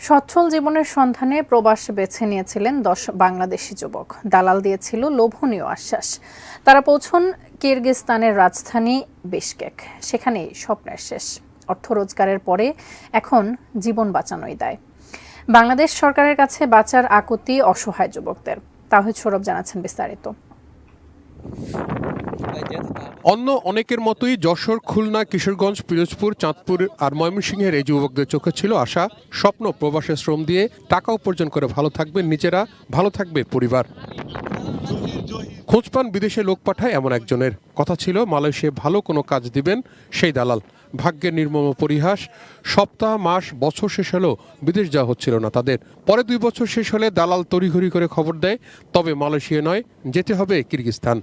সচ্ছল জীবনের সন্ধানে প্রবাস বেছে নিয়েছিলেন 10 বাংলাদেশি যুবক। দালাল দিয়েছিল লোভনীয় আশ্বাস। তারা পৌঁছন কিরগিজস্তানের রাজধানী বিশকেক। সেখানেই স্বপ্নের শেষ। অর্থ রোজগারের পরে এখন জীবন বাঁচানোই দায়। বাংলাদেশ সরকারের কাছে বাঁচার আকুতি অসহায় যুবকদের। তাহিদ সৌরভ জানাচ্ছেন বিস্তারিত। অন্য অনেকের মতোই যশোর, খুলনা, কিশোরগঞ্জ, পিরোজপুর, চাঁদপুর আর ময়মনসিংহের এই যুবকদের চোখে ছিল আশা, স্বপ্ন। প্রবাসে শ্রম দিয়ে টাকা উপার্জন করে ভালো থাকবে নিজেরা, ভালো থাকবে পরিবার। খোঁজ পান বিদেশে লোক পাঠায় এমন একজনের। কথা ছিল মালয়েশিয়ায় ভালো কোনো কাজ দিবেন সেই দালাল। ভাগ্যের নির্মম পরিহাস, সপ্তাহ, মাস, বছর শেষ হলেও বিদেশ যাওয়া হচ্ছিল না তাদের। পরে 2 বছর শেষ হলে দালাল তড়িঘড়ি করে খবর দেয়, তবে মালয়েশিয়া নয়, যেতে হবে কিরগিজস্তান।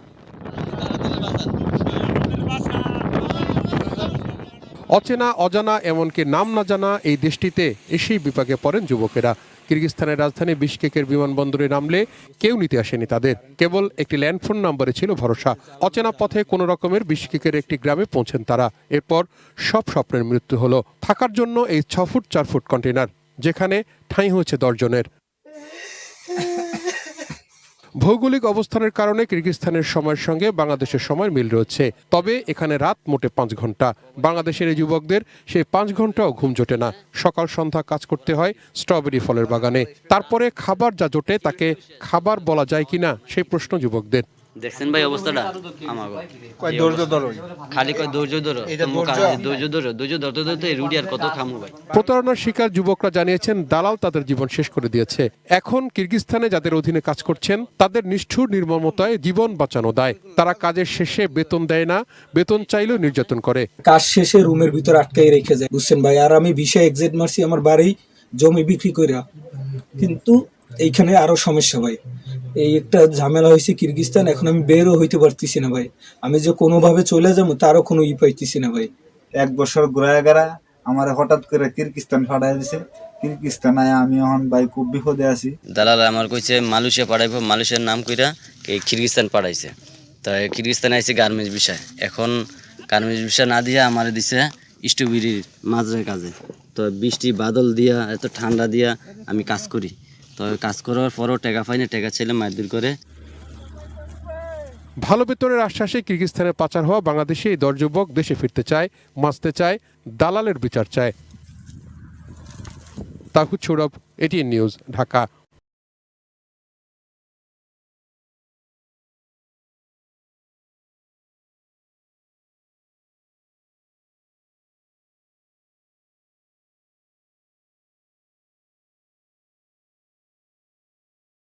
অচেনা, অজানা, এমনকি নাম না জানা এই দেশটিতে এসেই বিপাকে পড়েন যুবকেরা। কিরগিজস্তানের রাজধানী বিশকেকের বিমানবন্দরে নামলে কেউ নিতে আসেনি তাদের। কেবল একটি ল্যান্ডফোন নম্বরে ছিল ভরসা। অচেনা পথে কোনো রকমের বিশকেকের একটি গ্রামে পৌঁছেন তারা। এরপর সব স্বপ্নের মৃত্যু হলো। থাকার জন্য এই 6 ফুট 4 ফুট কন্টেইনার, যেখানে ঠাঁই হয়েছে 10 জনের। ভৌগোলিক অবস্থানের কারণে কিরগিজস্তানের সময়ের সঙ্গে বাংলাদেশের সময় মিল রয়েছে। তবে এখানে রাত মোটে 5 ঘন্টা। বাংলাদেশের এই যুবকদের সেই 5 ঘন্টাও ঘুম জোটে না। সকাল সন্ধ্যা কাজ করতে হয় স্ট্রবেরি ফলের বাগানে। তারপরে খাবার যা জোটে তাকে খাবার বলা যায় কিনা সেই প্রশ্ন যুবকদের। দেখছেন ভাই অবস্থাটা আমার খালি কয় ধৈর্য ধরো, ধৈর্য ধরতে রুটি আর কত খামু ভাই। প্রতারণার শিকার যুবকরা জানিয়েছেন দালাল তাদের জীবন শেষ করে দিয়েছে। এখন কিরগিজস্তানে যাদের অধীনে কাজ করছেন তাদের নিষ্ঠুর নির্মমতায় জীবন বাঁচানো দায়। তারা কাজের শেষে বেতন দেয় না, বেতন চাইলেও নির্যাতন করে। কাজ শেষে রুমের ভিতর আটকাই রেখে যায়, বুঝছেন ভাই। আর আমি ভিসা এক্সিট মারছি আমার বাড়ি জমি বিক্রি কইরা, কিন্তু এইখানে আরো সমস্যা ভাই। এই একটা ঝামেলা হয়েছে কিরগিজস্তান, এখন আমি বেরও হইতে পারতেছি না ভাই। আমি যে কোনোভাবে চলে যাবো তারও কোনো পাইতেছি না ভাই। 1 বছর ঘুরায় গেরা আমার হঠাৎ করে কিরগিজস্তান পাঠাই দিছে। কিরগিজস্তানে আমি এখন ভাই খুব বিপদে আছি। দালাল আমার কইছে মালয়েশিয়া পাঠাইবো, মালয়েশিয়ার নাম কইরা এই কিরগিজস্তান পাঠাইছে। তাই কিরগিজস্তানে আইছে গার্মেন্টস বিষয়। এখন গার্মেন্টস বিষয় না দিয়া আমার দিছে স্ট্রবেরির মাঝের কাজে। তো বৃষ্টি বাদল দিয়া এত ঠান্ডা দিয়া আমি কাজ করি। তো কাজ করার পরও টাকা পাই না, টাকা ছেলে মারধর করে। ভালো বেতনের আশ্বাসে কিরগিজস্তানে পাচার হওয়া বাংলাদেশি এই 10 যুবক দেশে ফিরতে চায়, বাঁচতে চায়, দালালের বিচার চায়। তাহিদ সৌরভ, এটিএন নিউজ, ঢাকা।